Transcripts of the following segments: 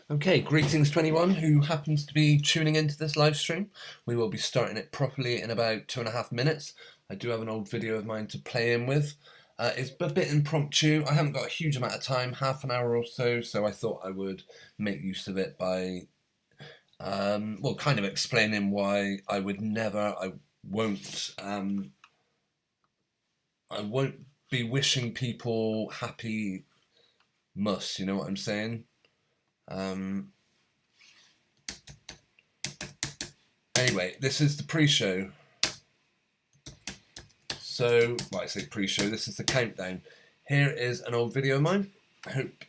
Okay, greetings to anyone who happens to be tuning into this live stream. We will be starting it properly in about 2.5 minutes. I do have an old video of mine to play in with. It's a bit impromptu. I haven't got a huge amount of time, half an hour or so I thought I would make use of it by, kind of explaining why I would never, won't, I won't be wishing people happy muss, you know what I'm saying? Anyway, this is the pre-show. So, well, I say pre-show, this is the countdown. Here is an old video of mine. I hope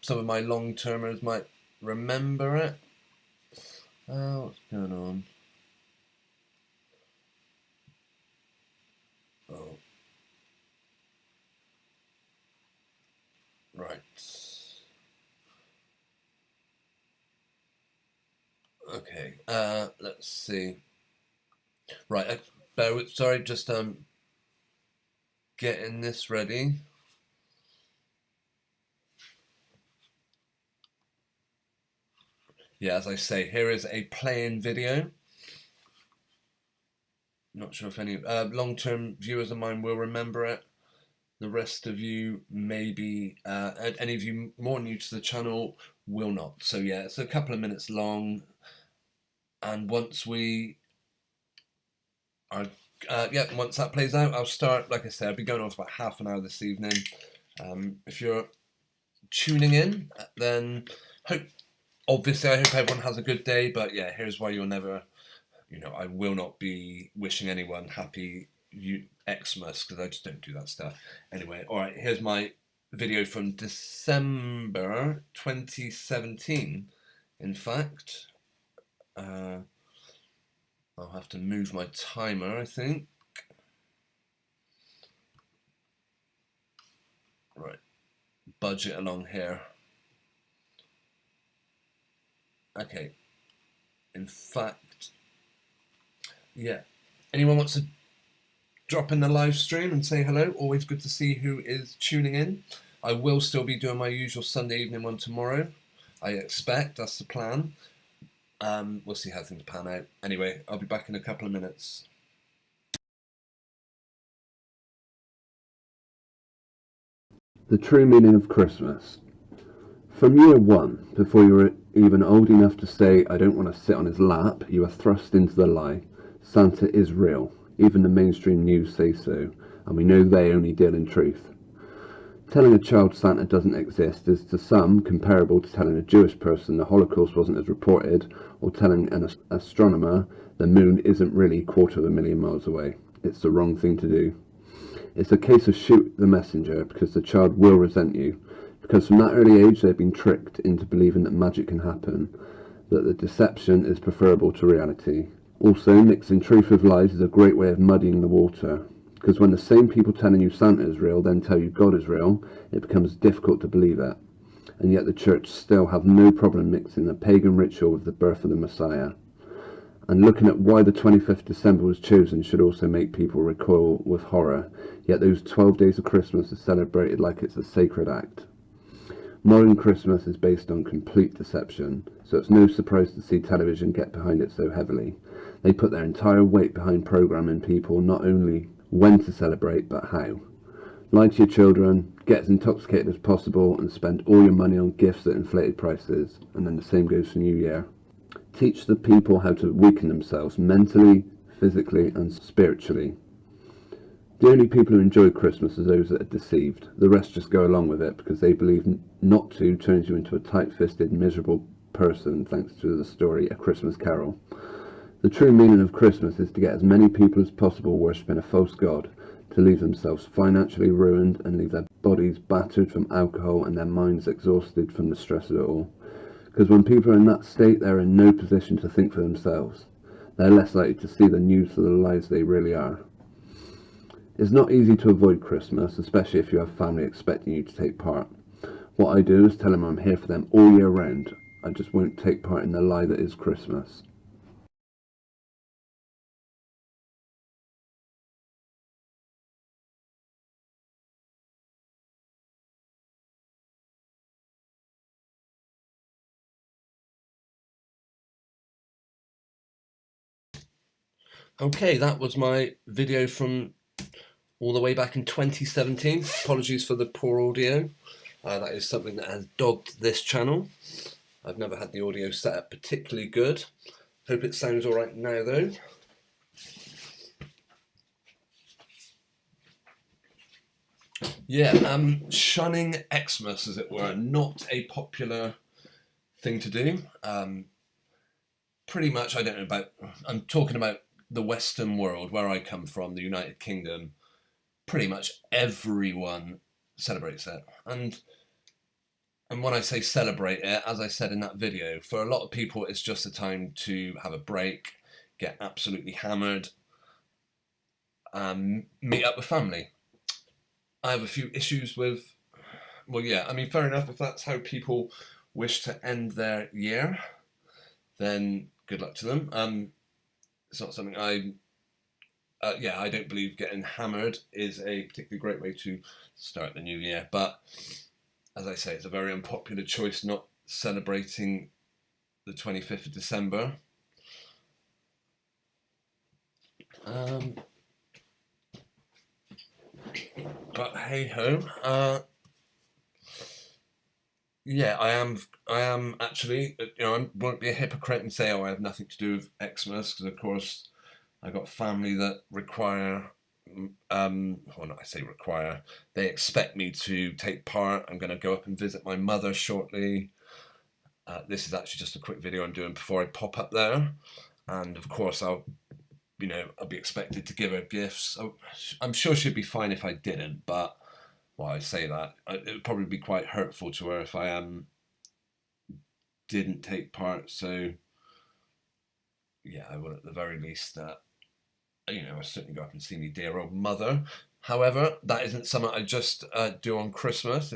some of my long-termers might remember it. What's going on? Oh. Right. Okay, let's see. Right, sorry, just getting this ready. Yeah, as I say, here is a play-in video. Not sure if any long-term viewers of mine will remember it. The rest of you, maybe, any of you more new to the channel will not. So yeah, it's a couple of minutes long. And once we are, once that plays out, I'll start, like I said, I'll be going on for about half an hour this evening. If you're tuning in, then obviously I hope everyone has a good day, but yeah, here's why you'll never, I will not be wishing anyone happy Xmas, because I just don't do that stuff. Anyway, alright, here's my video from December 2017, in fact. I'll have to move my timer, I think. Right, budget along here. Okay, in fact, yeah. Anyone wants to drop in the live stream and say hello? Always good to see who is tuning in. I will still be doing my usual Sunday evening one tomorrow. I expect, that's the plan. We'll see how things pan out. Anyway, I'll be back in a couple of minutes. The true meaning of Christmas. From year one, before you were even old enough to say, I don't want to sit on his lap, you are thrust into the lie. Santa is real. Even the mainstream news say so, and we know they only deal in truth. Telling a child Santa doesn't exist is to some comparable to telling a Jewish person the Holocaust wasn't as reported, or telling an astronomer the moon isn't really 250,000 miles away. It's the wrong thing to do. It's a case of shoot the messenger, because the child will resent you. Because from that early age they've been tricked into believing that magic can happen, that the deception is preferable to reality. Also, mixing truth with lies is a great way of muddying the water, because when the same people telling you Santa is real then tell you God is real, it becomes difficult to believe it. And yet the church still have no problem mixing the pagan ritual with the birth of the Messiah. And looking at why the 25th December was chosen should also make people recoil with horror, yet those 12 days of Christmas are celebrated like it's a sacred act. Modern Christmas is based on complete deception, so it's no surprise to see television get behind it so heavily. They put their entire weight behind programming people not only when to celebrate, but how. Lie to your children, get as intoxicated as possible, and spend all your money on gifts at inflated prices, and then the same goes for New Year. Teach the people how to weaken themselves mentally, physically, and spiritually. The only people who enjoy Christmas are those that are deceived. The rest just go along with it because they believe not to turns you into a tight-fisted, miserable person, thanks to the story A Christmas Carol. The true meaning of Christmas is to get as many people as possible worshipping a false god, to leave themselves financially ruined and leave their bodies battered from alcohol and their minds exhausted from the stress of it all. Because when people are in that state, they're in no position to think for themselves. They're less likely to see the news for the lives they really are. It's not easy to avoid Christmas, especially if you have family expecting you to take part. What I do is tell them I'm here for them all year round. I just won't take part in the lie that is Christmas. Okay, that was my video from all the way back in 2017. Apologies for the poor audio. That is something that has dogged this channel. I've never had the audio set up particularly good. Hope it sounds alright now though. Yeah, shunning Xmas, as it were, not a popular thing to do. Pretty much, I don't know about, I'm talking about the Western world, where I come from, the United Kingdom. Pretty much everyone celebrates it. And when I say celebrate it, as I said in that video, for a lot of people, it's just a time to have a break, get absolutely hammered, meet up with family. I have a few issues with, well, yeah, I mean, fair enough. If that's how people wish to end their year, then good luck to them. It's not something I don't believe getting hammered is a particularly great way to start the new year. But as I say, it's a very unpopular choice not celebrating the 25th of December. But hey ho. Yeah, I am actually. I won't be a hypocrite and say, oh, I have nothing to do with Xmas, because of course I got family that require. Well, not I say require. They expect me to take part. I'm going to go up and visit my mother shortly. This is actually just a quick video I'm doing before I pop up there, and of course I'll be expected to give her gifts. I'm sure she'd be fine if I didn't, but well, I say that it would probably be quite hurtful to her if I didn't take part. So yeah, I would at the very least, I certainly go up and see my dear old mother. However, that isn't something I just do on Christmas.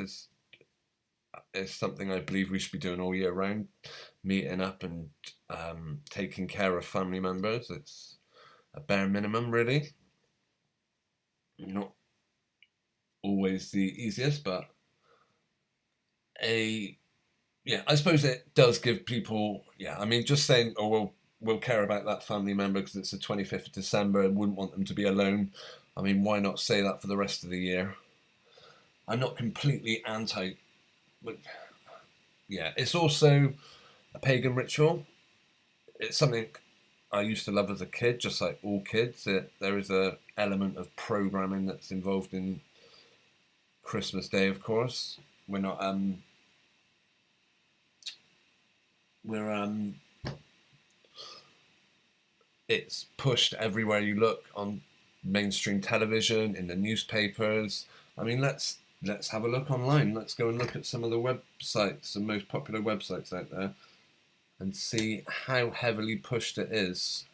It's something I believe we should be doing all year round, meeting up and taking care of family members. It's a bare minimum, really. Not always the easiest, but I suppose it does give people. Yeah, I mean, just saying, oh, we'll care about that family member because it's the 25th of December and wouldn't want them to be alone. I mean, why not say that for the rest of the year? I'm not completely anti, but yeah, it's also a pagan ritual. It's something I used to love as a kid, just like all kids. There is a element of programming that's involved in Christmas Day, of course. We're not it's pushed everywhere you look, on mainstream television, in the newspapers. I mean, let's have a look online. Let's go and look at some of the websites, the most popular websites out there, and see how heavily pushed it is.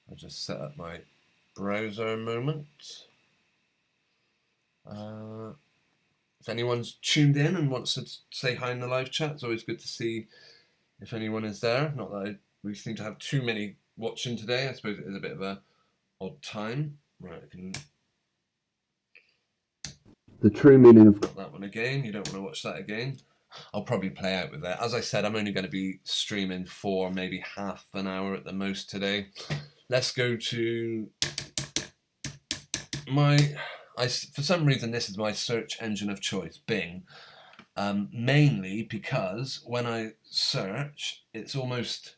I'll just set up my browser a moment. If anyone's tuned in and wants to say hi in the live chat, it's always good to see if anyone is there. Not that we seem to have too many watching today. I suppose it is a bit of a odd time. Right, I can. The true meaning of that one again. You don't want to watch that again. I'll probably play out with that. As I said, I'm only going to be streaming for maybe half an hour at the most today. Let's go to for some reason, this is my search engine of choice, Bing. Mainly because when I search, it's almost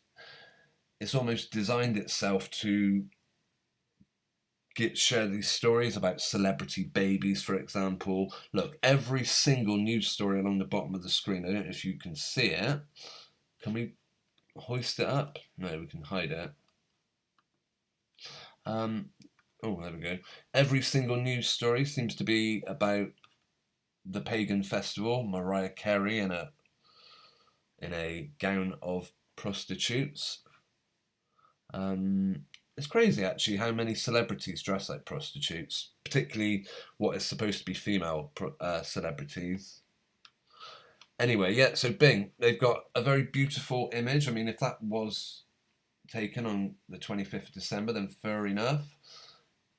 designed itself to share these stories about celebrity babies, for example. Look, every single news story along the bottom of the screen. I don't know if you can see it. Can we hoist it up? No, we can hide it. Oh, there we go. Every single news story seems to be about the Pagan festival, Mariah Carey in a gown of prostitutes. It's crazy actually how many celebrities dress like prostitutes, particularly what is supposed to be female celebrities. Anyway, yeah, so Bing, they've got a very beautiful image. I mean, if that was taken on the 25th of December, then fair enough.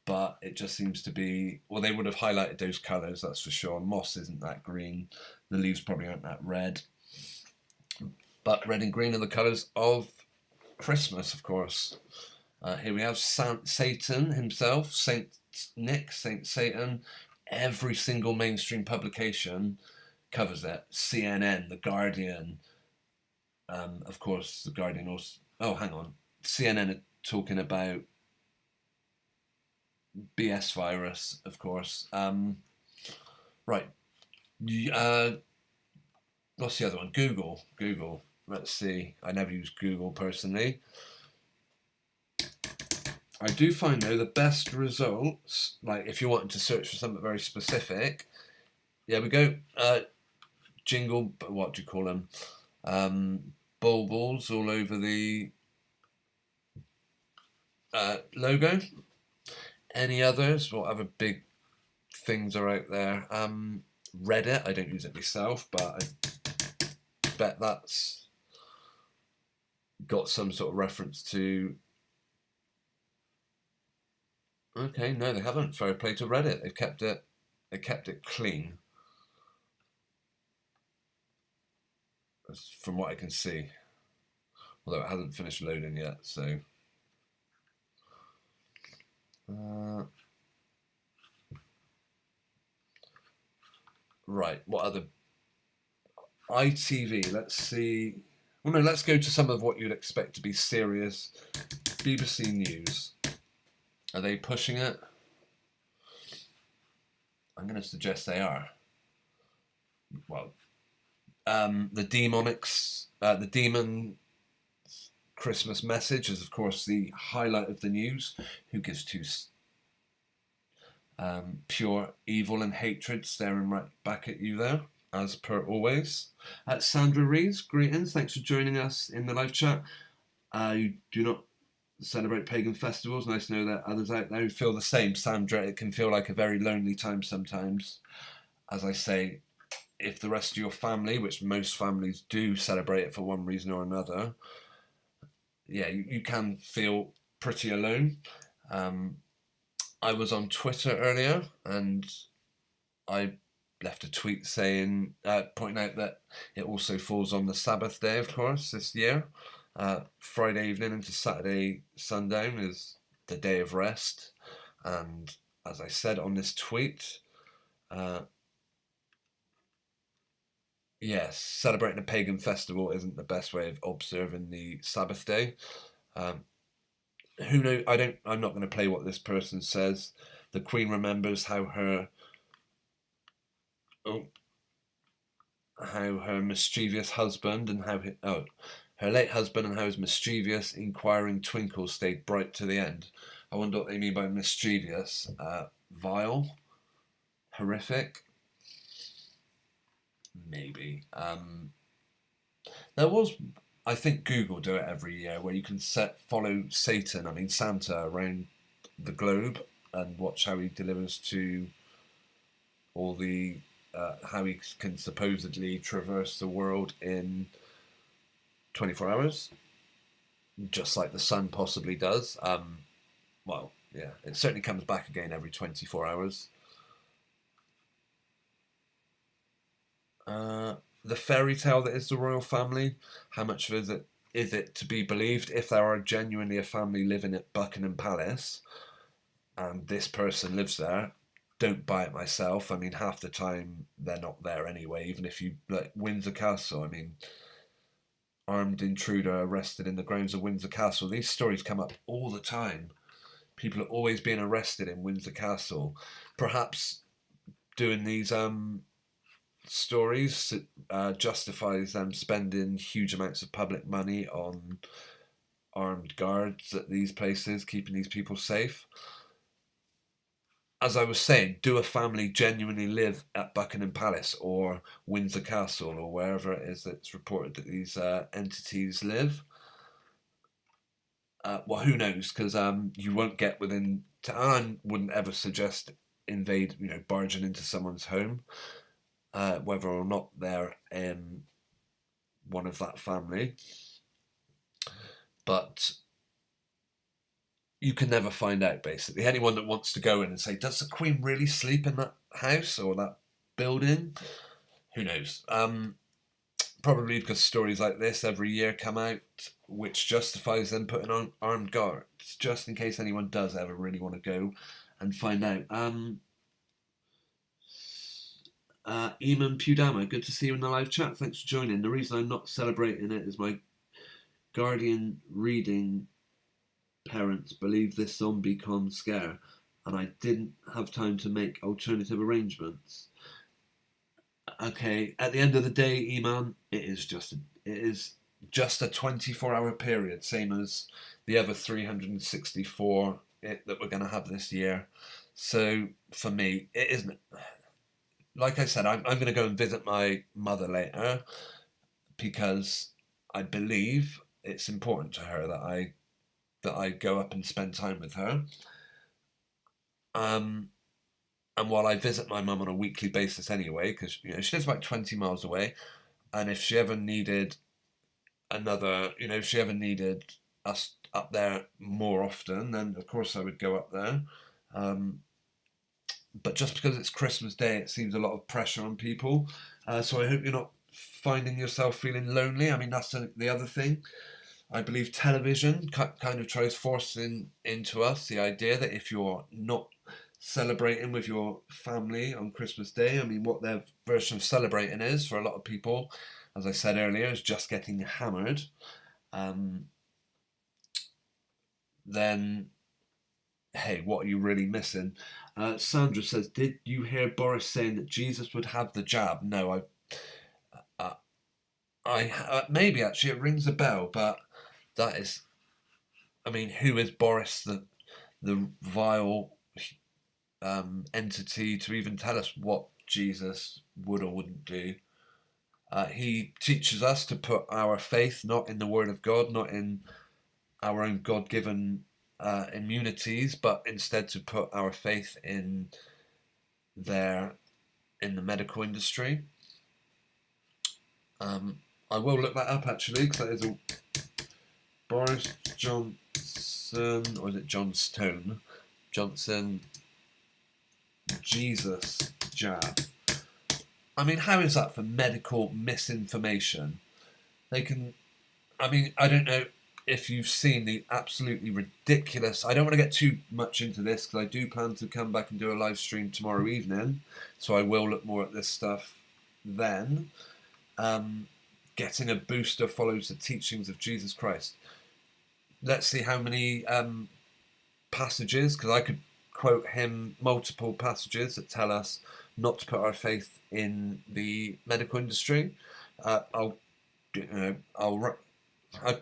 But it just seems to be, well, they would have highlighted those colours, that's for sure. Moss isn't that green. The leaves probably aren't that red. But red and green are the colours of Christmas, of course. Here we have Satan himself, Saint Nick, Saint Satan. Every single mainstream publication covers it. CNN, The Guardian, of course, The Guardian also. Oh, hang on. CNN are talking about BS virus, of course. Right. What's the other one? Google. Google. Let's see. I never use Google personally. I do find, though, the best results, like if you wanted to search for something very specific, yeah, we go jingle, what do you call them? Bulbs all over the logo. Any others? What other big things are out there? Reddit, I don't use it myself, but I bet that's got some sort of reference to. Okay, no, they haven't. Fair play to Reddit. They kept it clean, from what I can see. Although it hasn't finished loading yet, so. Right, what other ITV? Let's see. Well, no, let's go to some of what you'd expect to be serious. BBC News. Are they pushing it? I'm going to suggest they are. Well, the demon Christmas message is, of course, the highlight of the news. Who gives two? Pure evil and hatred staring right back at you there, as per always. Sanda Ress, greetings. Thanks for joining us in the live chat. You do not celebrate pagan festivals. Nice to know that others out there who feel the same. Sandra, it can feel like a very lonely time sometimes. As I say, if the rest of your family, which most families do celebrate it for one reason or another, yeah, you can feel pretty alone. I was on Twitter earlier and I left a tweet saying, pointing out that it also falls on the Sabbath day, of course, this year. Friday evening into Saturday sundown is the day of rest. And as I said on this tweet, yes, celebrating a pagan festival isn't the best way of observing the Sabbath day. Who knows? I'm not going to play what this person says. The Queen remembers how her mischievous husband and her late husband and how his mischievous, inquiring twinkle stayed bright to the end. I wonder what they mean by mischievous. Vile, horrific, maybe. There was. I think Google do it every year where you can follow Santa around the globe and watch how he delivers to all the how he can supposedly traverse the world in 24 hours, just like the sun possibly does. Well, yeah, it certainly comes back again every 24 hours. The fairy tale that is the royal family, how much is it to be believed? If there are genuinely a family living at Buckingham Palace and this person lives there, don't buy it myself. I mean, half the time they're not there anyway. Even if you, like Windsor Castle, I mean, armed intruder arrested in the grounds of Windsor Castle. These stories come up all the time. People are always being arrested in Windsor Castle. Perhaps doing these stories justifies them spending huge amounts of public money on armed guards at these places, keeping these people safe. As I was saying, do a family genuinely live at Buckingham Palace or Windsor Castle or wherever it is that's reported that these entities live? Well, who knows? Because you won't get within. I wouldn't ever suggest barging into someone's home. Whether or not they're one of that family. But you can never find out, basically. Anyone that wants to go in and say, does the Queen really sleep in that house or that building? Who knows? probably because stories like this every year come out, which justifies them putting on armed guards, just in case anyone does ever really want to go and find out. Eman puedama, good to see you in the live chat. Thanks for joining. The reason I'm not celebrating it is my guardian reading parents believe this zombie con scare, and I didn't have time to make alternative arrangements. Okay, at the end of the day, Eman, it is just a 24-hour period, same as the other 364 that we're going to have this year. So for me, it isn't. Like I said, I'm going to go and visit my mother later because I believe it's important to her that I go up and spend time with her. And while I visit my mum on a weekly basis anyway, because she lives about 20 miles away, and if she ever needed if she ever needed us up there more often, then of course I would go up there. But just because it's Christmas Day, it seems a lot of pressure on people. So I hope you're not finding yourself feeling lonely. I mean, that's the other thing. I believe television kind of tries forcing into us the idea that if you're not celebrating with your family on Christmas Day, I mean, what their version of celebrating is for a lot of people, as I said earlier, is just getting hammered. Then, hey, what are you really missing? Sandra says, did you hear Boris saying that Jesus would have the jab? No, I maybe actually it rings a bell, but that is, I mean, who is Boris, the vile entity, to even tell us what Jesus would or wouldn't do? He teaches us to put our faith not in the Word of God, not in our own God-given immunities, but instead to put our faith in the medical industry. I will look that up actually, because that is a Boris Johnson, or is it Johnstone? Johnson Jesus jab. I mean, how is that for medical misinformation? They can, I mean, I don't know if you've seen the absolutely ridiculous, I don't want to get too much into this because I do plan to come back and do a live stream tomorrow evening, so I will look more at this stuff then. Getting a booster follows the teachings of Jesus Christ. Let's see how many passages, because I could quote him multiple passages that tell us not to put our faith in the medical industry. I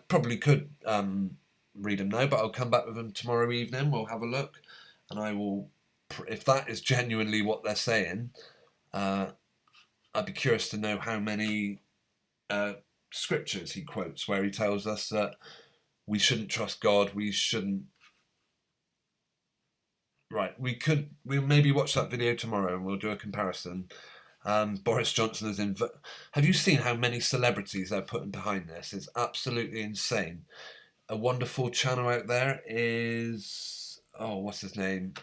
probably could read them now, but I'll come back with them tomorrow evening. We'll have a look, and I will, if that is genuinely what they're saying, I'd be curious to know how many scriptures he quotes where he tells us that we shouldn't trust God, we shouldn't. Right, we'll maybe watch that video tomorrow and we'll do a comparison. Boris Johnson is in. Have you seen how many celebrities they're putting behind this? It's absolutely insane. A wonderful channel out there is, what's his name?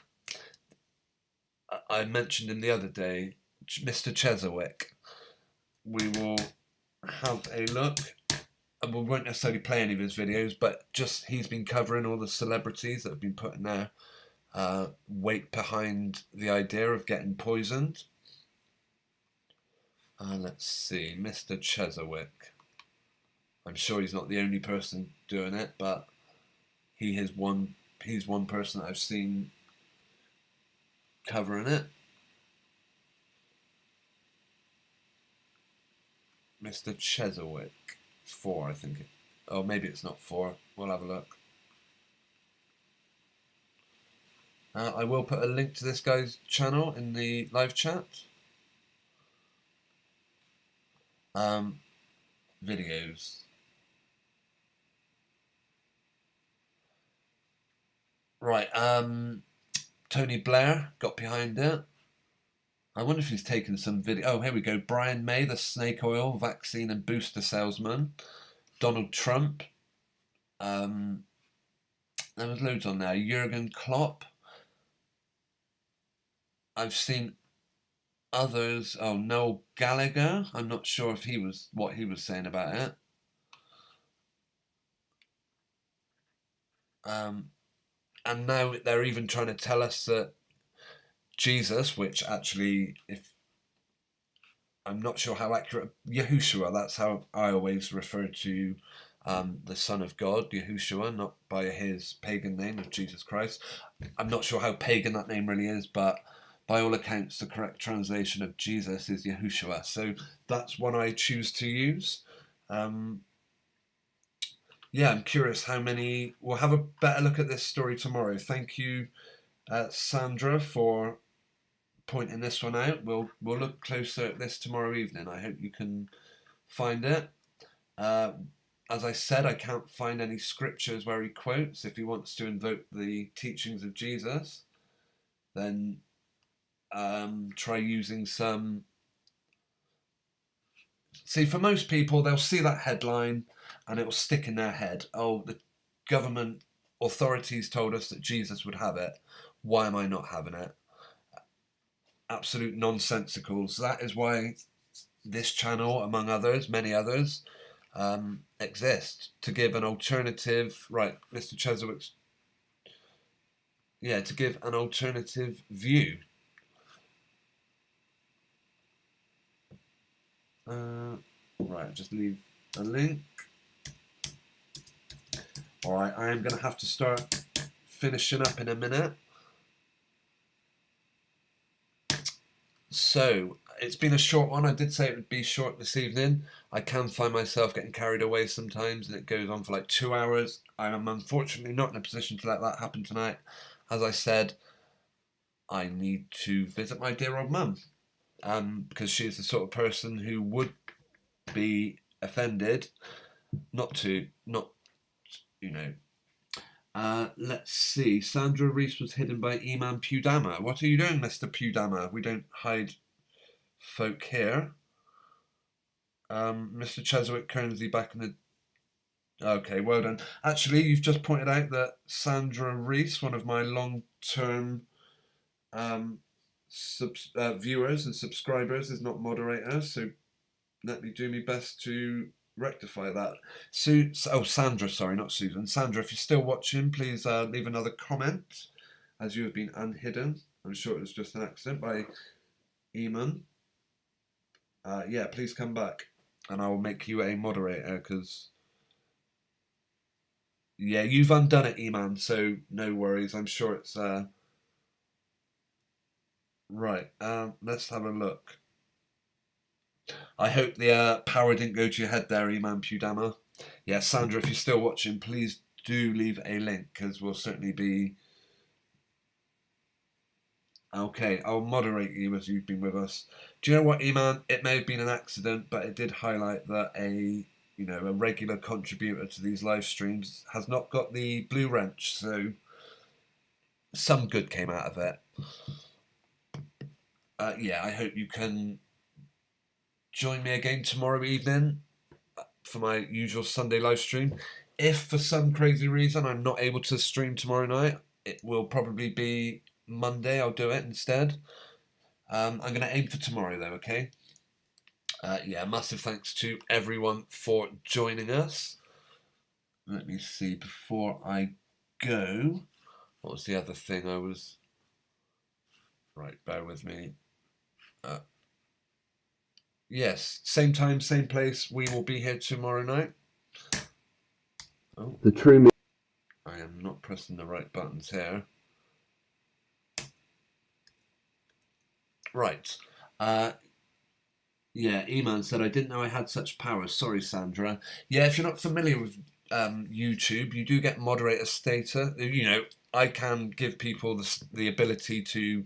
I mentioned him the other day, Mr. Cheswick. We will have a look, and we won't necessarily play any of his videos, but just he's been covering all the celebrities that have been putting their weight behind the idea of getting poisoned. Let's see, Mr. Cheswick. I'm sure he's not the only person doing it, but he's one person that I've seen covering it. Mr. Cheswick. 4, I think. Maybe it's not 4. We'll have a look. I will put a link to this guy's channel in the live chat. Videos. Right, Tony Blair got behind it. I wonder if he's taken some video. Oh, here we go. Brian May, the snake oil, vaccine and booster salesman. Donald Trump. There was loads on there. Jurgen Klopp. I've seen others, oh, Noel Gallagher, I'm not sure if what he was saying about it. And now they're even trying to tell us that Jesus, which actually, if I'm not sure how accurate, Yahushua, that's how I always refer to the Son of God, Yahushua, not by his pagan name of Jesus Christ. I'm not sure how pagan that name really is, but by all accounts, the correct translation of Jesus is Yahushua. So that's one I choose to use. Yeah, I'm curious how many. We'll have a better look at this story tomorrow. Thank you, Sandra, for pointing this one out. We'll look closer at this tomorrow evening. I hope you can find it. As I said, I can't find any scriptures where he quotes. If he wants to invoke the teachings of Jesus, then try using some. See, for most people, they'll see that headline and it'll stick in their head. Oh, the government authorities told us that Jesus would have it. Why am I not having it? Absolute nonsensicals. That is why this channel, among others, many others, exist, to give an alternative. Right, Mr. Cheswick's. Yeah, to give an alternative view. Right, just leave a link. Alright, I am going to have to start finishing up in a minute. So, it's been a short one. I did say it would be short this evening. I can find myself getting carried away sometimes, and it goes on for like 2 hours. I am unfortunately not in a position to let that happen tonight. As I said, I need to visit my dear old mum, because she is the sort of person who would be offended not, you know. Let's see. Sanda Ress was hidden by Eman Puedama. What are you doing, Mr. Puedama? We don't hide folk here. Mr. Cheswick Kernsley back in the... Okay, well done. Actually, you've just pointed out that Sanda Ress, one of my long-term viewers and subscribers, is not moderator, so let me do my best to rectify that. Sandra, sorry, not Susan. Sandra, if you're still watching, please leave another comment, as you have been unhidden. I'm sure it was just an accident by Eman. Yeah, please come back, and I will make you a moderator, because... Yeah, you've undone it, Eman, so no worries. I'm sure it's... Right, let's have a look. I hope the power didn't go to your head there, Eman Puedama. Yeah, Sandra, if you're still watching, please do leave a link, because we'll certainly be... Okay, I'll moderate you as you've been with us. Do you know what, Eman? It may have been an accident, but it did highlight that a regular contributor to these live streams has not got the blue wrench, so some good came out of it. Yeah, I hope you can join me again tomorrow evening for my usual Sunday live stream. If for some crazy reason I'm not able to stream tomorrow night, it will probably be Monday. I'll do it instead. I'm going to aim for tomorrow though, okay? Yeah, massive thanks to everyone for joining us. Let me see, before I go, what was the other thing I was... Right, bear with me. Yes, same time, same place. We will be here tomorrow night. Oh, The true... I am not pressing the right buttons here. Right. Yeah, Eman said, I didn't know I had such powers. Sorry, Sandra. Yeah, if you're not familiar with YouTube, you do get moderator status. I can give people the ability to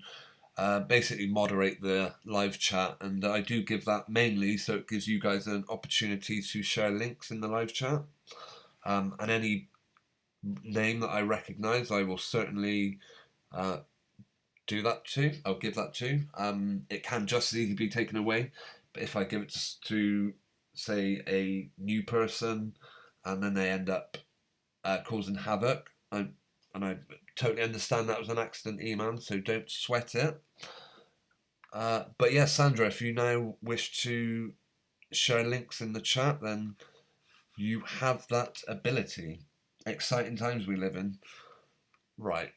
basically moderate the live chat, and I do give that mainly so it gives you guys an opportunity to share links in the live chat. And any name that I recognise, I will certainly do that to. I'll give that to. It can just as easily be taken away, but if I give it to say a new person, and then they end up causing havoc, and I totally understand that was an accident, Eman, so don't sweat it. But yeah, Sandra, if you now wish to share links in the chat, then you have that ability. Exciting times we live in. Right.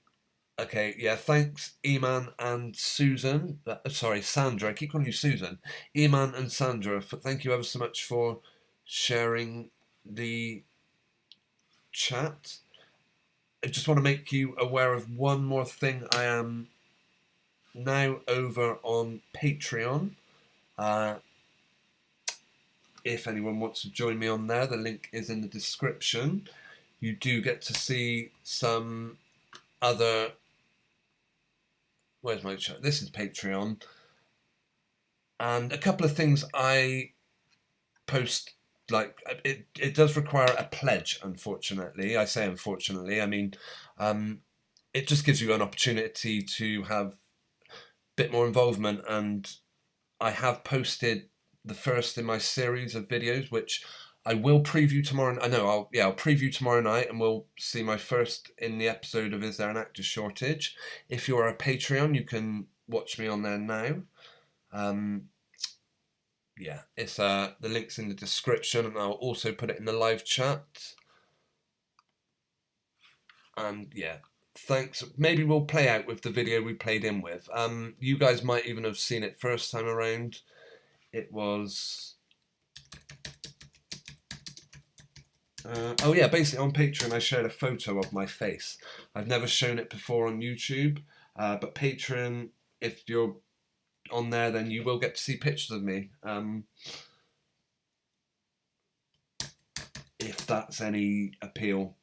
Okay, yeah, thanks Eman and Susan. Sorry, Sandra. I keep calling you Susan. Eman and Sandra, thank you ever so much for sharing the chat. I just want to make you aware of one more thing. I am now over on Patreon. If anyone wants to join me on there, the link is in the description. You do get to see some other... Where's my chat? This is Patreon. And a couple of things I post, like, it does require a pledge, unfortunately. I say unfortunately. I mean, it just gives you an opportunity to have a bit more involvement, and I have posted the first in my series of videos, which I will preview tomorrow. I'll preview tomorrow night, and we'll see my first in the episode of Is There an Actor Shortage? If you're a Patreon, you can watch me on there now. Yeah, it's the link's in the description, and I'll also put it in the live chat. And yeah, thanks. Maybe we'll play out with the video we played in with. You guys might even have seen it first time around. It was... oh yeah, basically on Patreon I shared a photo of my face. I've never shown it before on YouTube, but Patreon, if you're on there, then you will get to see pictures of me. If that's any appeal.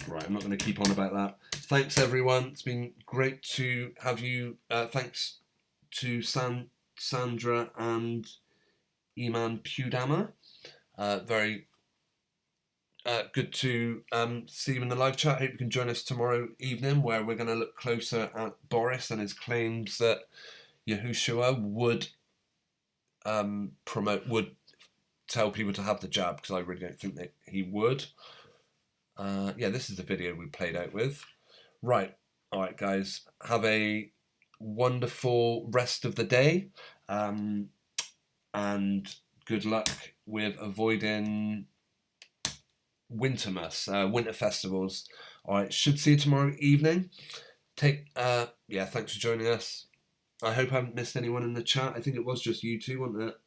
Right, I'm not going to keep on about that. Thanks everyone, it's been great to have you. Thanks to Sandra and Eman Puedama. Very good to see you in the live chat. Hope you can join us tomorrow evening, where we're going to look closer at Boris and his claims that Yahushua would would tell people to have the jab, because I really don't think that he would. Yeah, this is the video we played out with. Right, all right, guys, have a wonderful rest of the day, and good luck with avoiding winter festivals. All right, should see you tomorrow evening. Yeah, thanks for joining us. I hope I haven't missed anyone in the chat. I think it was just you two, wasn't it?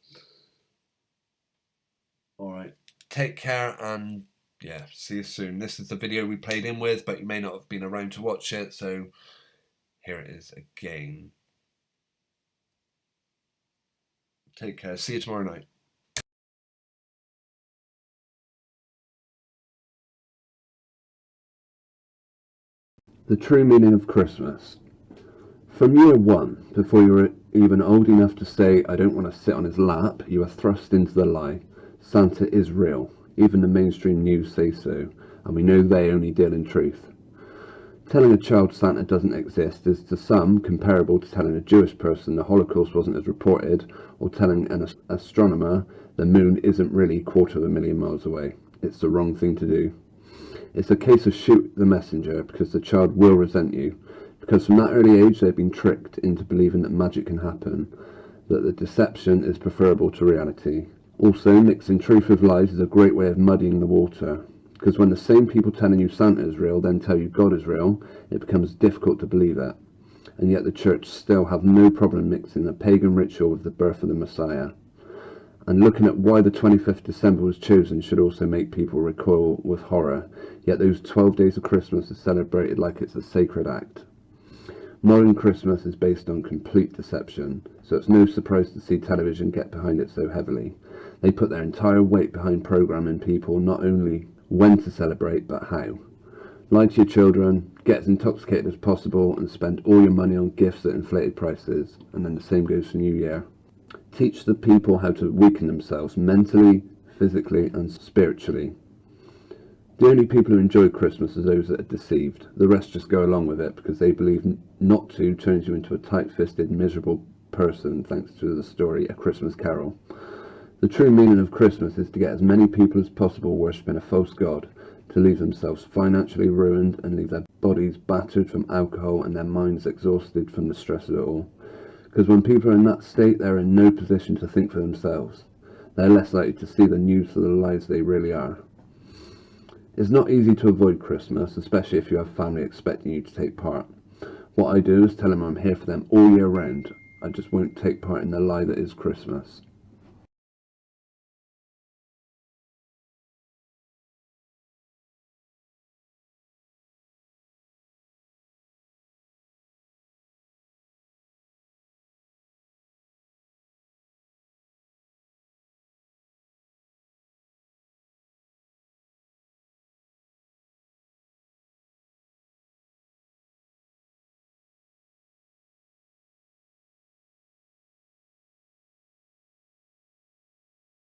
All right, take care, and yeah, see you soon. This is the video we played in with, but you may not have been around to watch it, so here it is again. Take care. See you tomorrow night. The true meaning of Christmas. From year one, before you were even old enough to say, I don't want to sit on his lap, you were thrust into the lie. Santa is real. Even the mainstream news say so, and we know they only deal in truth. Telling a child Santa doesn't exist is to some comparable to telling a Jewish person the Holocaust wasn't as reported, or telling an astronomer the moon isn't really 250,000 miles away. It's the wrong thing to do. It's a case of shoot the messenger, because the child will resent you, because from that early age they've been tricked into believing that magic can happen, that the deception is preferable to reality. Also, mixing truth with lies is a great way of muddying the water, because when the same people telling you Santa is real then tell you God is real, it becomes difficult to believe it. And yet the church still have no problem mixing the pagan ritual with the birth of the Messiah. And looking at why the 25th December was chosen should also make people recoil with horror, yet those 12 days of Christmas are celebrated like it's a sacred act. Modern Christmas is based on complete deception, so it's no surprise to see television get behind it so heavily. They put their entire weight behind programming people not only when to celebrate, but how. Lie to your children, get as intoxicated as possible, and spend all your money on gifts at inflated prices, and then the same goes for New Year. Teach the people how to weaken themselves mentally, physically, and spiritually. The only people who enjoy Christmas are those that are deceived. The rest just go along with it because they believe not to turns you into a tight-fisted, miserable person, thanks to the story A Christmas Carol. The true meaning of Christmas is to get as many people as possible worshipping a false god, to leave themselves financially ruined and leave their bodies battered from alcohol and their minds exhausted from the stress of it all. Because when people are in that state, they're in no position to think for themselves. They're less likely to see the news for the lives they really are. It's not easy to avoid Christmas, especially if you have family expecting you to take part. What I do is tell them I'm here for them all year round. I just won't take part in the lie that is Christmas.